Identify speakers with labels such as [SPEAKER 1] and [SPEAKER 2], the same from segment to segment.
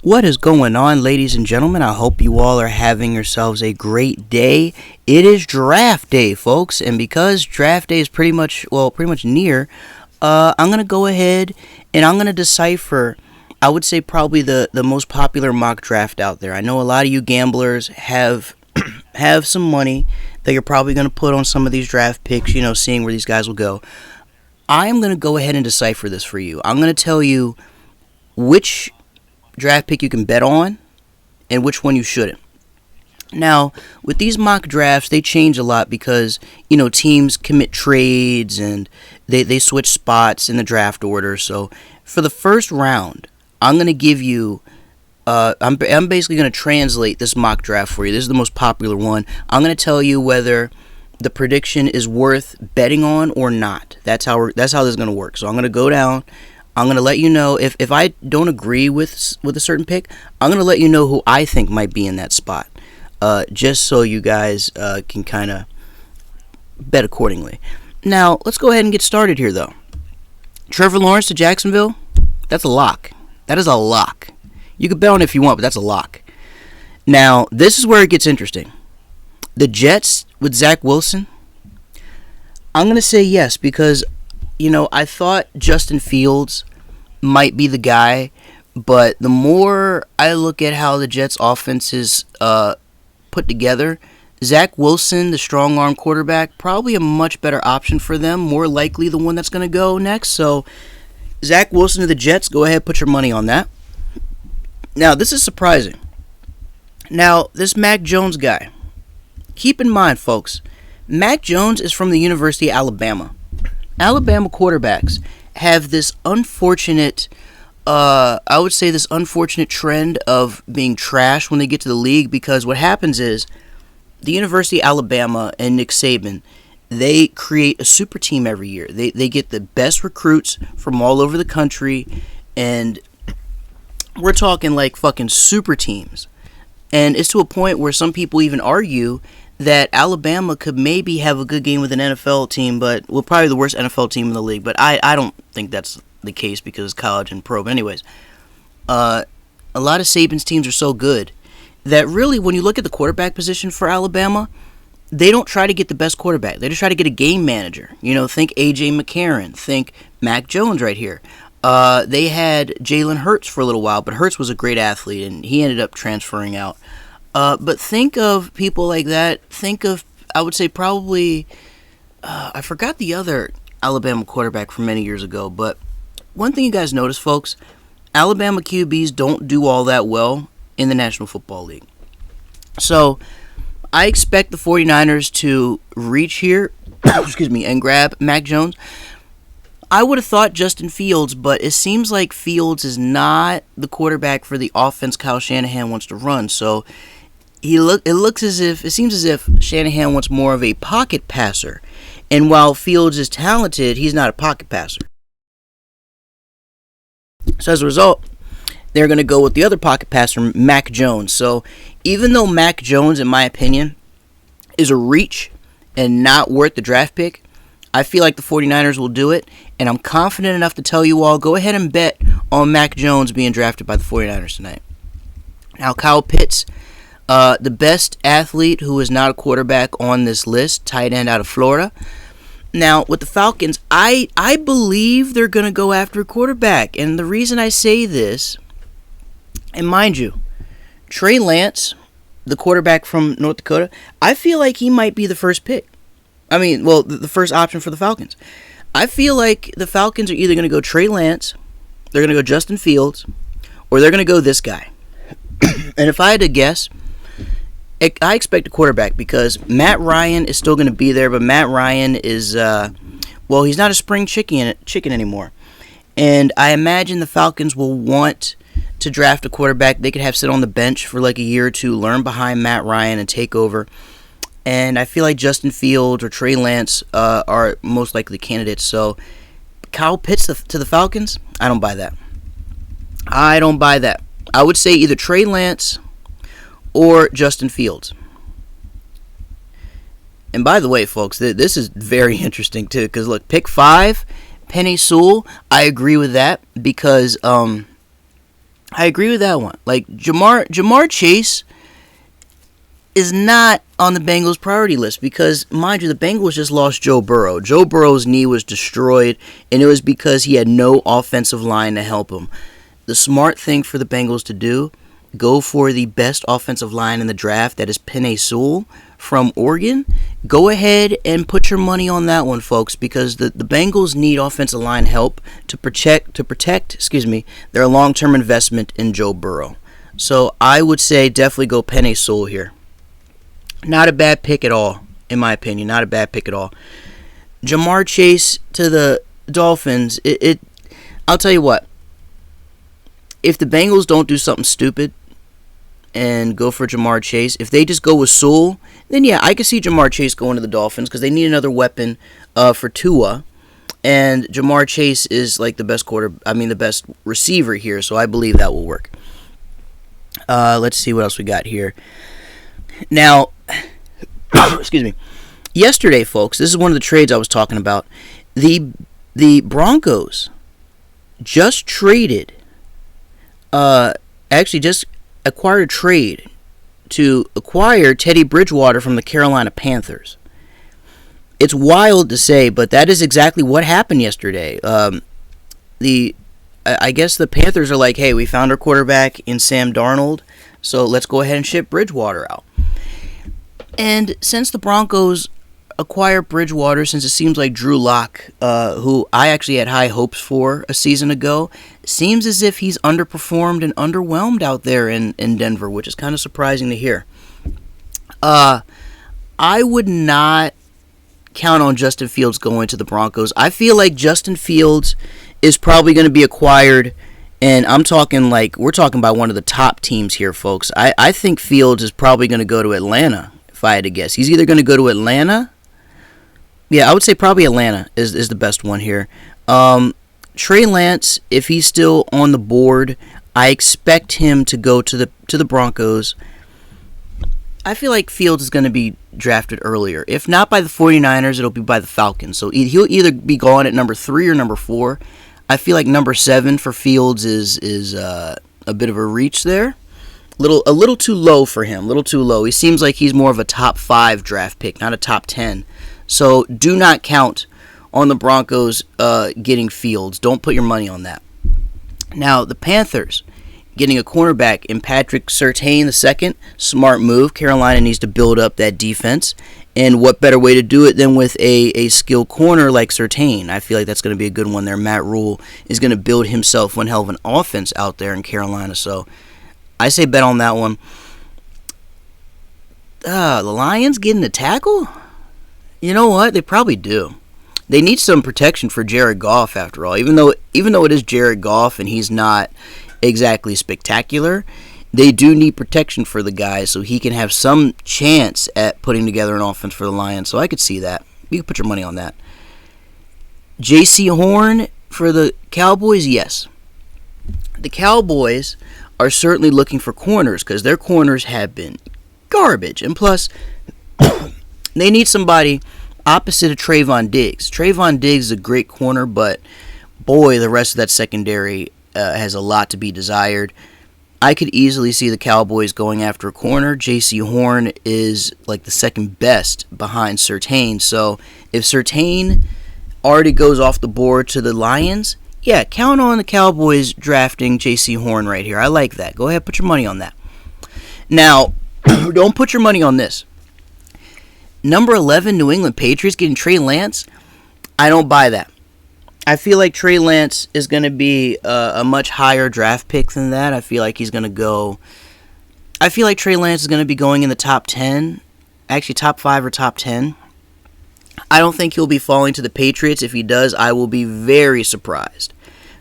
[SPEAKER 1] What is going on, ladies and gentlemen? I hope you all are having yourselves a great day. It is draft day, folks, and because draft day is pretty much near, I'm gonna go ahead and I'm gonna decipher. I would say probably the most popular mock draft out there. I know a lot of you gamblers have have some money that you're probably gonna put on some of these draft picks. Seeing where these guys will go. I am gonna go ahead and decipher this for you. I'm gonna tell you which draft pick you can bet on and which one you shouldn't. Now, with these mock drafts, they change a lot because, teams commit trades and they switch spots in the draft order. So, for the first round, I'm going to give you, I'm basically going to translate this mock draft for you. This is the most popular one. I'm going to tell you whether the prediction is worth betting on or not. That's how this is going to work. So, I'm going to go down. I'm going to let you know if I don't agree with a certain pick, I'm going to let you know who I think might be in that spot. Just so you guys can kind of bet accordingly. Now, let's go ahead and get started here, though. Trevor Lawrence to Jacksonville, that's a lock. That is a lock. You can bet on it if you want, but that's a lock. Now, this is where it gets interesting. The Jets with Zach Wilson, I'm going to say yes because I thought Justin Fields might be the guy, but the more I look at how the Jets' offense is put together, Zach Wilson, the strong-arm quarterback, probably a much better option for them, more likely the one that's going to go next. So, Zach Wilson to the Jets, go ahead, put your money on that. Now, this is surprising. Now, this Mac Jones guy, keep in mind, folks, Mac Jones is from the University of Alabama. Alabama quarterbacks have this unfortunate, this unfortunate trend of being trash when they get to the league because what happens is the University of Alabama and Nick Saban, they create a super team every year. They get the best recruits from all over the country, and we're talking like fucking super teams. And it's to a point where some people even argue that Alabama could maybe have a good game with an NFL team, but probably the worst NFL team in the league. But I don't think that's the case because college and pro. But anyways, a lot of Saban's teams are so good that really when you look at the quarterback position for Alabama, they don't try to get the best quarterback. They just try to get a game manager. Think A.J. McCarron. Think Mac Jones right here. They had Jalen Hurts for a little while, but Hurts was a great athlete, and he ended up transferring out. But think of people like that. Think of, I would say probably, I forgot the other Alabama quarterback from many years ago. But one thing you guys notice, folks, Alabama QBs don't do all that well in the National Football League. So I expect the 49ers to reach here, and grab Mac Jones. I would have thought Justin Fields, but it seems like Fields is not the quarterback for the offense Kyle Shanahan wants to run. So it seems as if Shanahan wants more of a pocket passer. And while Fields is talented, he's not a pocket passer. So as a result, they're going to go with the other pocket passer, Mac Jones. So even though Mac Jones, in my opinion, is a reach and not worth the draft pick, I feel like the 49ers will do it, and I'm confident enough to tell you all, go ahead and bet on Mac Jones being drafted by the 49ers tonight. Now, Kyle Pitts, the best athlete who is not a quarterback on this list, tight end out of Florida. Now, with the Falcons, I believe they're going to go after a quarterback, and the reason I say this, and mind you, Trey Lance, the quarterback from North Dakota, I feel like he might be the first pick. The first option for the Falcons. I feel like the Falcons are either going to go Trey Lance, they're going to go Justin Fields, or they're going to go this guy. And if I had to guess, I expect a quarterback because Matt Ryan is still going to be there, but Matt Ryan is, he's not a spring chicken anymore. And I imagine the Falcons will want to draft a quarterback they could have sit on the bench for like a year or two, learn behind Matt Ryan and take over. And I feel like Justin Fields or Trey Lance are most likely candidates. So, Kyle Pitts to the Falcons, I don't buy that. I would say either Trey Lance or Justin Fields. And by the way, folks, this is very interesting too. Because look, pick 5, Penei Sewell, I agree with that because I agree with that one. Like Jamar Chase is not on the Bengals priority list because, mind you, the Bengals just lost Joe Burrow. Joe Burrow's knee was destroyed, and it was because he had no offensive line to help him. The smart thing for the Bengals to do, go for the best offensive line in the draft, that is Penei Sewell from Oregon. Go ahead and put your money on that one, folks, because the Bengals need offensive line help to protect their long-term investment in Joe Burrow. So I would say definitely go Penei Sewell here. Not a bad pick at all, in my opinion. Not a bad pick at all. Jamar Chase to the Dolphins. I'll tell you what. If the Bengals don't do something stupid and go for Jamar Chase, if they just go with Sewell, then yeah, I can see Jamar Chase going to the Dolphins because they need another weapon for Tua. And Jamar Chase is like the best receiver here, so I believe that will work. Let's see what else we got here. Now, excuse me. Yesterday, folks, this is one of the trades I was talking about. The Broncos just traded, just acquired a trade to acquire Teddy Bridgewater from the Carolina Panthers. It's wild to say, but that is exactly what happened yesterday. I guess the Panthers are like, hey, we found our quarterback in Sam Darnold, so let's go ahead and ship Bridgewater out. And since the Broncos acquire Bridgewater, since it seems like Drew Lock, who I actually had high hopes for a season ago, seems as if he's underperformed and underwhelmed out there in Denver, which is kind of surprising to hear. I would not count on Justin Fields going to the Broncos. I feel like Justin Fields is probably going to be acquired, and we're talking about one of the top teams here, folks. I think Fields is probably going to go to Atlanta, if I had to guess. He's either going to go to Atlanta. Yeah, I would say probably Atlanta is the best one here. Trey Lance, if he's still on the board, I expect him to go to the Broncos. I feel like Fields is going to be drafted earlier. If not by the 49ers, it'll be by the Falcons. So he'll either be gone at number 3 or number 4. I feel like number 7 for Fields is a bit of a reach there. A little too low for him. A little too low. He seems like he's more of a top 5 draft pick, not a top 10. So do not count on the Broncos getting Fields. Don't put your money on that. Now, the Panthers getting a cornerback in Patrick Surtain II. Smart move. Carolina needs to build up that defense. And what better way to do it than with a skilled corner like Surtain? I feel like that's going to be a good one there. Matt Rule is going to build himself one hell of an offense out there in Carolina. So I say bet on that one. The Lions getting a tackle? You know what? They probably do. They need some protection for Jared Goff after all. Even though it is Jared Goff and he's not exactly spectacular, they do need protection for the guy so he can have some chance at putting together an offense for the Lions. So I could see that. You can put your money on that. J.C. Horn for the Cowboys, yes. The Cowboys are certainly looking for corners because their corners have been garbage. And plus, they need somebody opposite of Trayvon Diggs. Trayvon Diggs is a great corner, but boy, the rest of that secondary has a lot to be desired. I could easily see the Cowboys going after a corner. J.C. Horn is like the second best behind Surtain. So if Surtain already goes off the board to the Lions, yeah, count on the Cowboys drafting J.C. Horn right here. I like that. Go ahead, put your money on that. Now, don't put your money on this. Number 11, New England Patriots getting Trey Lance. I don't buy that. I feel like Trey Lance is going to be a much higher draft pick than that. I feel like Trey Lance is going to be going in the top 10. Actually, top 5 or top 10. I don't think he'll be falling to the Patriots. If he does, I will be very surprised.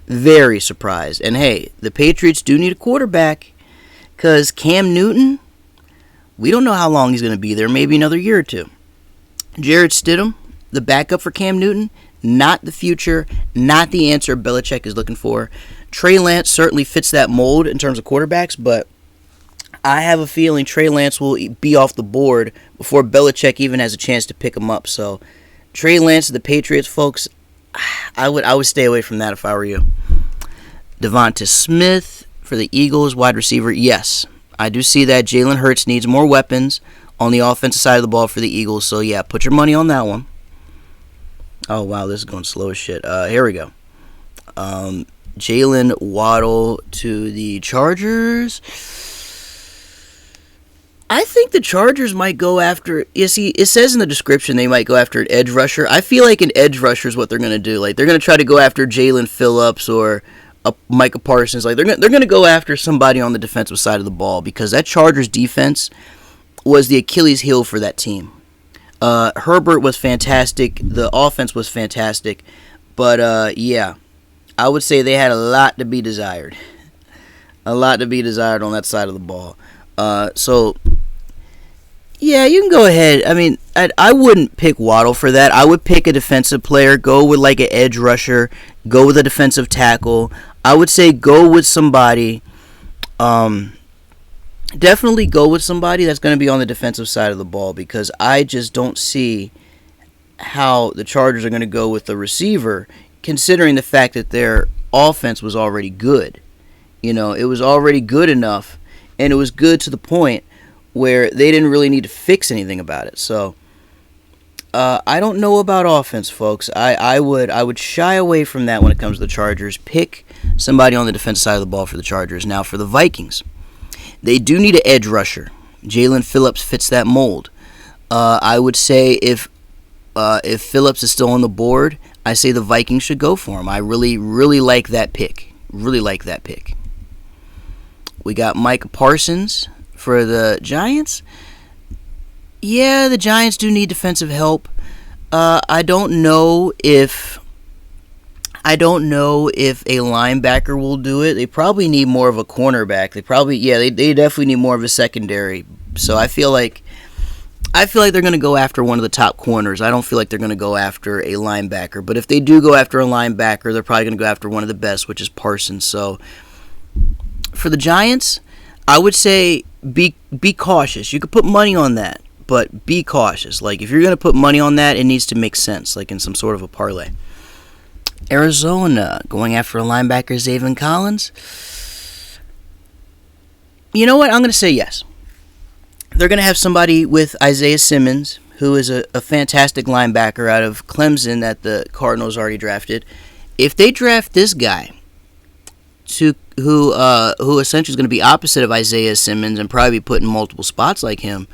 [SPEAKER 1] Very surprised. And hey, the Patriots do need a quarterback because Cam Newton, we don't know how long he's going to be there. Maybe another year or two. Jarrett Stidham, the backup for Cam Newton, not the future, not the answer Belichick is looking for. Trey Lance certainly fits that mold in terms of quarterbacks, but I have a feeling Trey Lance will be off the board before Belichick even has a chance to pick him up. So Trey Lance to the Patriots, folks, I would stay away from that if I were you. Devonta Smith For the Eagles, wide receiver, yes. I do see that Jalen Hurts needs more weapons on the offensive side of the ball for the Eagles. So, yeah, put your money on that one. Oh, wow, this is going slow as shit. Here we go. Jalen Waddle to the Chargers. I think the Chargers might go after... You see, it says in the description they might go after an edge rusher. I feel like an edge rusher is what they're going to do. Like, they're going to try to go after Jalen Phillips or Micah Parsons. Like, they're going to go after somebody on the defensive side of the ball because that Chargers defense was the Achilles heel for that team. Herbert was fantastic. The offense was fantastic. But, yeah, I would say they had a lot to be desired. A lot to be desired on that side of the ball. So, yeah, you can go ahead. I mean, I wouldn't pick Waddle for that. I would pick a defensive player. Go with like an edge rusher. Go with a defensive tackle. I would say go with somebody. Definitely go with somebody that's going to be on the defensive side of the ball because I just don't see how the Chargers are going to go with the receiver considering the fact that their offense was already good. You know, it was already good enough, and it was good to the point where they didn't really need to fix anything about it. So, I don't know about offense, folks. I would shy away from that when it comes to the Chargers. Pick somebody on the defensive side of the ball for the Chargers. Now, for the Vikings, they do need an edge rusher. Jalen Phillips fits that mold. I would say if Phillips is still on the board, I say the Vikings should go for him. I really, really like that pick. Really like that pick. We got Micah Parsons for the Giants. Yeah, the Giants do need defensive help. I don't know if a linebacker will do it. They probably need more of a cornerback. They definitely need more of a secondary. So I feel like they're going to go after one of the top corners. I don't feel like they're going to go after a linebacker. But if they do go after a linebacker, they're probably going to go after one of the best, which is Parsons. So for the Giants, I would say be cautious. You could put money on that, but be cautious. Like, if you're going to put money on that, it needs to make sense, like in some sort of a parlay. Arizona, going after a linebacker, Zaven Collins. You know what? I'm going to say yes. They're going to have somebody with Isaiah Simmons, who is a fantastic linebacker out of Clemson that the Cardinals already drafted. If they draft this guy, who essentially is going to be opposite of Isaiah Simmons and probably be put in multiple spots like him,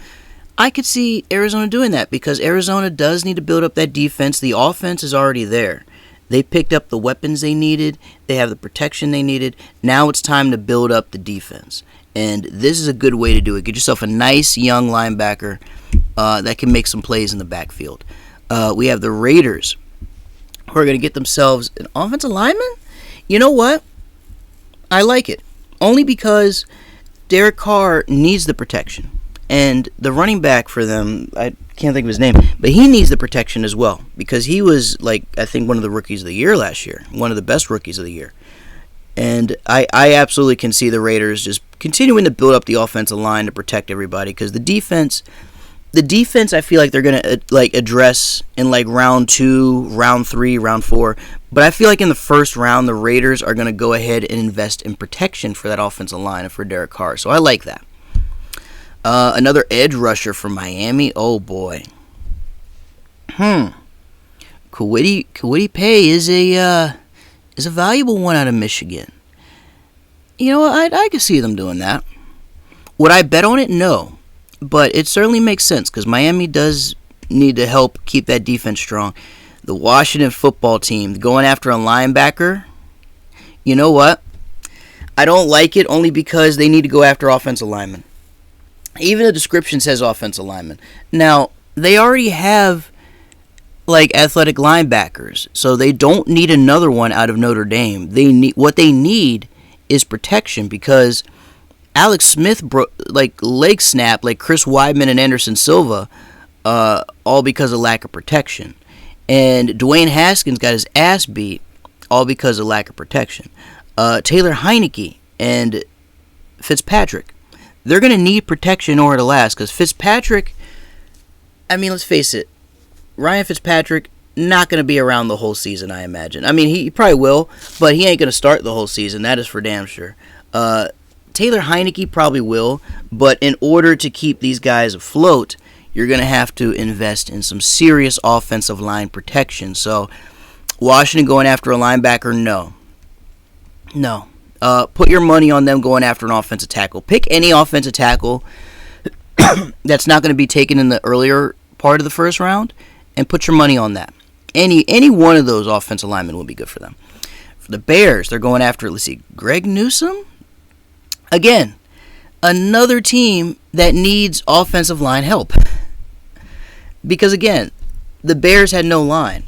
[SPEAKER 1] I could see Arizona doing that because Arizona does need to build up that defense. The offense is already there. They picked up the weapons they needed. They have the protection they needed. Now it's time to build up the defense. And this is a good way to do it. Get yourself a nice young linebacker that can make some plays in the backfield. We have the Raiders, who are going to get themselves an offensive lineman. You know what? I like it. Only because Derek Carr needs the protection. And the running back for them, I can't think of his name, but he needs the protection as well. Because he was, I think one of the rookies of the year last year. One of the best rookies of the year. And I absolutely can see the Raiders just continuing to build up the offensive line to protect everybody. Because the defense, I feel like they're going to address in round 2, round 3, round 4. But I feel like in the first round, the Raiders are going to go ahead and invest in protection for that offensive line and for Derek Carr. So I like that. Another edge rusher from Miami. Oh, boy. Kwity Paye is a valuable one out of Michigan. You know what? I could see them doing that. Would I bet on it? No. But it certainly makes sense because Miami does need to help keep that defense strong. The Washington football team going after a linebacker. You know what? I don't like it only because they need to go after offensive linemen. Even the description says offensive lineman. Now, they already have athletic linebackers, so they don't need another one out of Notre Dame. What they need is protection because Alex Smith leg snap like Chris Weidman and Anderson Silva, all because of lack of protection. And Dwayne Haskins got his ass beat all because of lack of protection. Taylor Heineke and Fitzpatrick, they're going to need protection in order to last because Fitzpatrick, I mean, let's face it, Ryan Fitzpatrick, not going to be around the whole season, I imagine. I mean, he probably will, but he ain't going to start the whole season. That is for damn sure. Taylor Heineke probably will, but in order to keep these guys afloat, you're going to have to invest in some serious offensive line protection. So, Washington going after a linebacker? No. Put your money on them going after an offensive tackle. Pick any offensive tackle that's not going to be taken in the earlier part of the first round, and put your money on that. Any one of those offensive linemen will be good for them. For the Bears, they're going after, let's see, Greg Newsome? Again, another team that needs offensive line help. Because, again, the Bears had no line.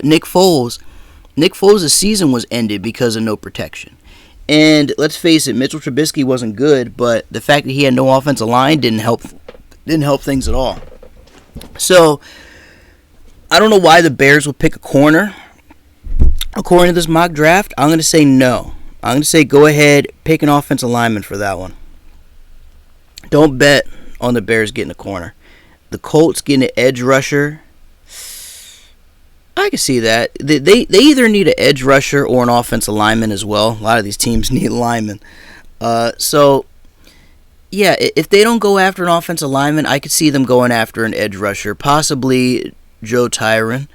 [SPEAKER 1] Nick Foles' season was ended because of no protection. And let's face it, Mitchell Trubisky wasn't good, but the fact that he had no offensive line didn't help things at all. So, I don't know why the Bears will pick a corner. According to this mock draft, I'm going to say no. I'm going to say go ahead, pick an offensive lineman for that one. Don't bet on the Bears getting a corner. The Colts getting an edge rusher. I can see that. They either need an edge rusher or an offensive lineman as well. A lot of these teams need linemen. So, yeah, if they don't go after an offensive lineman, I could see them going after an edge rusher, possibly Joe Tyron.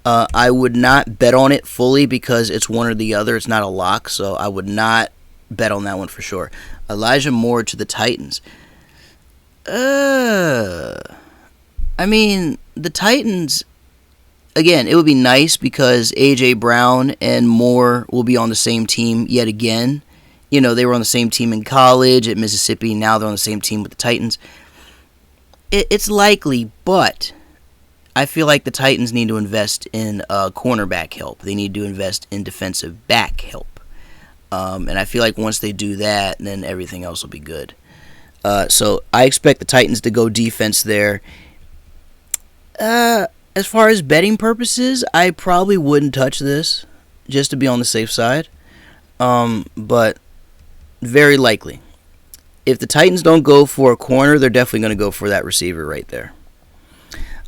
[SPEAKER 1] I would not bet on it fully because it's one or the other. It's not a lock, so I would not bet on that one for sure. Elijah Moore to the Titans. I mean, the Titans, again, it would be nice because A.J. Brown and Moore will be on the same team yet again. You know, they were on the same team in college at Mississippi. Now they're on the same team with the Titans. It's likely, but I feel like the Titans need to invest in cornerback help. They need to invest in defensive back help. And I feel like once they do that, then everything else will be good. So I expect the Titans to go defense there. As far as betting purposes, I probably wouldn't touch this just to be on the safe side. But very likely. If the Titans don't go for a corner, they're definitely going to go for that receiver right there.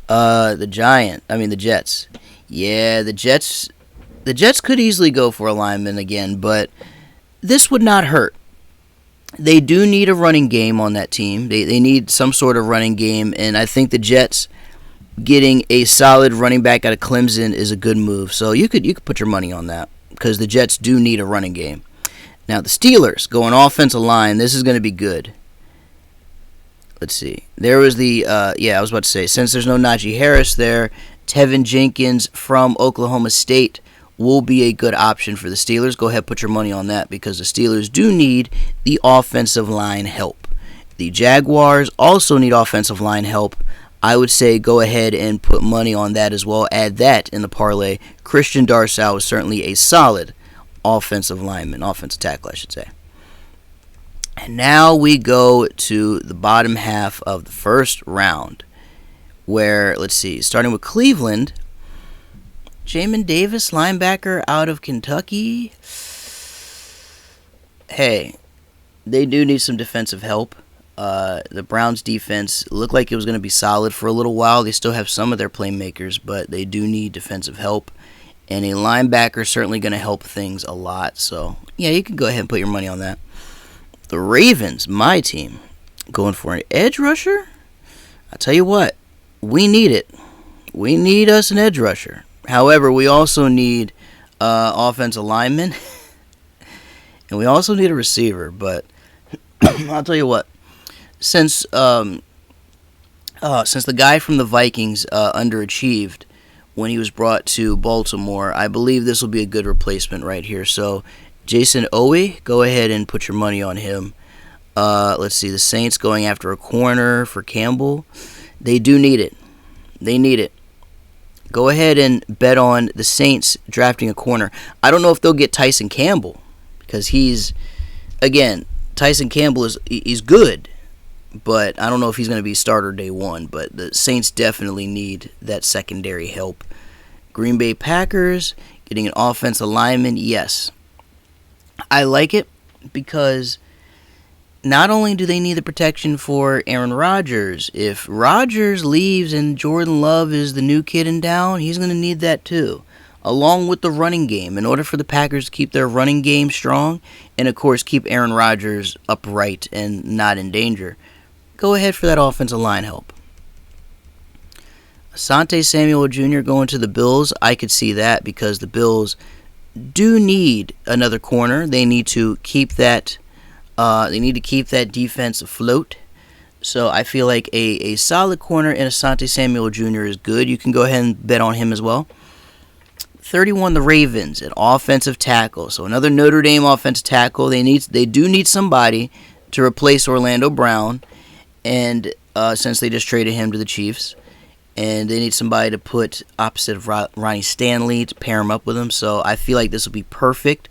[SPEAKER 1] The Jets. Yeah, the Jets could easily go for a lineman again, but this would not hurt. They do need a running game on that team. They need some sort of running game, and I think the Jets getting a solid running back out of Clemson is a good move. So you could put your money on that because the Jets do need a running game. Now the Steelers going offensive line. This is going to be good. Let's see. There was I was about to say, since there's no Najee Harris there, Tevin Jenkins from Oklahoma State will be a good option for the Steelers. Go ahead, put your money on that because the Steelers do need the offensive line help. The Jaguars also need offensive line help. I would say go ahead and put money on that as well. Add that in the parlay. Christian Darrisaw is certainly a solid offensive tackle, I should say. And now we go to the bottom half of the first round where, let's see, starting with Cleveland, Jamin Davis, linebacker out of Kentucky. Hey, they do need some defensive help. The Browns' defense looked like it was going to be solid for a little while. They still have some of their playmakers, but they do need defensive help. And a linebacker is certainly going to help things a lot. So, yeah, you can go ahead and put your money on that. The Ravens, my team, going for an edge rusher? I'll tell you what, we need it. We need us an edge rusher. However, we also need offensive linemen. And we also need a receiver. But I'll tell you what, since the guy from the Vikings underachieved when he was brought to Baltimore, I believe this will be a good replacement right here. So, Jason Owe, go ahead and put your money on him. Let's see, the Saints going after a corner for Campbell. They do need it. They need it. Go ahead and bet on the Saints drafting a corner. I don't know if they'll get Tyson Campbell because Tyson Campbell he's good, but I don't know if he's going to be starter day one. But the Saints definitely need that secondary help. Green Bay Packers getting an offensive lineman, yes. I like it because not only do they need the protection for Aaron Rodgers, if Rodgers leaves and Jordan Love is the new kid in town, he's going to need that too. along with the running game. In order for the Packers to keep their running game strong, and of course keep Aaron Rodgers upright and not in danger, go ahead for that offensive line help. Asante Samuel Jr. going to the Bills, I could see that because the Bills do need another corner. They need to keep that. They need to keep that defense afloat. So I feel like a solid corner in Asante Samuel Jr. is good. You can go ahead and bet on him as well. 31, the Ravens, an offensive tackle. So another Notre Dame offensive tackle. They do need somebody to replace Orlando Brown, and since they just traded him to the Chiefs, and they need somebody to put opposite of Ronnie Stanley to pair him up with him. So I feel like this will be perfect.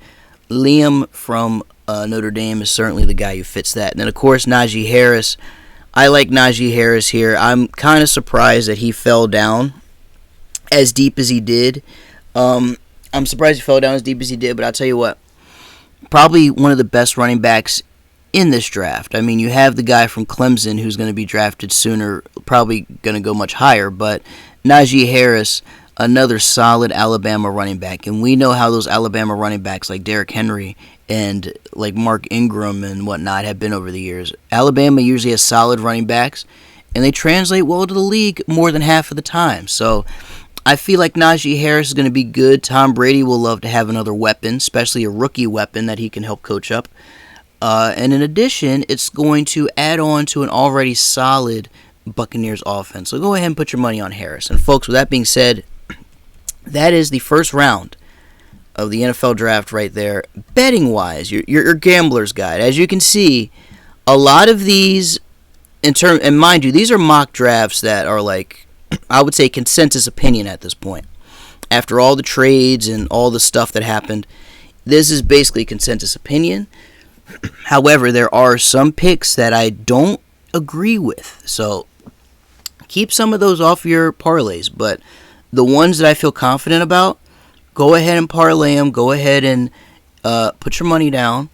[SPEAKER 1] Liam from Notre Dame is certainly the guy who fits that. And then of course Najee Harris. I like Najee Harris here. I'm kind of surprised that he fell down as deep as he did. I'm surprised he fell down as deep as he did, but I'll tell you what, probably one of the best running backs in this draft. I mean, you have the guy from Clemson who's going to be drafted sooner, probably going to go much higher, but Najee Harris, another solid Alabama running back. And we know how those Alabama running backs like Derrick Henry and like Mark Ingram and whatnot have been over the years. Alabama usually has solid running backs, and they translate well to the league more than half of the time. So I feel like Najee Harris is going to be good. Tom Brady will love to have another weapon, especially a rookie weapon that he can help coach up. And in addition, it's going to add on to an already solid Buccaneers offense. So go ahead and put your money on Harris. And folks, with that being said, that is the first round of the NFL draft right there. Betting wise, your gambler's guide. As you can see, a lot of these, and mind you, these are mock drafts that are like, I would say, consensus opinion at this point. After all the trades and all the stuff that happened, this is basically consensus opinion. However, there are some picks that I don't agree with. So keep some of those off your parlays. But the ones that I feel confident about, go ahead and parlay them. Go ahead and put your money down.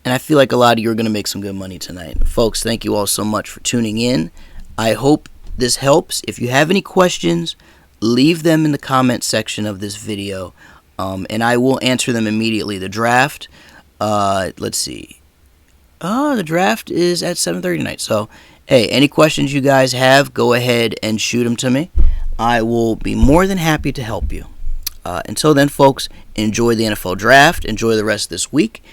[SPEAKER 1] And I feel like a lot of you are going to make some good money tonight. Folks, thank you all so much for tuning in. I hope this helps. If you have any questions, leave them in the comment section of this video. And I will answer them immediately. The draft, let's see. The draft is at 7:30 tonight. So, hey, any questions you guys have, go ahead and shoot them to me. I will be more than happy to help you. Until then, folks, enjoy the NFL draft. Enjoy the rest of this week.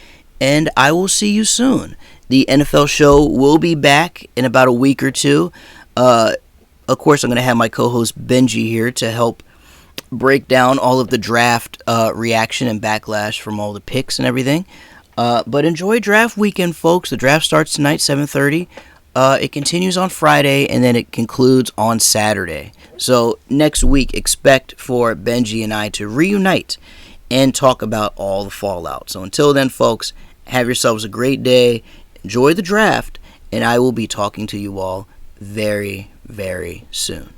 [SPEAKER 1] And I will see you soon. The NFL show will be back in about a week or two. Of course, I'm going to have my co-host Benji here to help break down all of the draft reaction and backlash from all the picks and everything. But enjoy draft weekend, folks. The draft starts tonight, 7:30. It continues on Friday, and then it concludes on Saturday. So next week, expect for Benji and I to reunite and talk about all the fallout. So until then, folks, have yourselves a great day. Enjoy the draft, and I will be talking to you all very, very soon.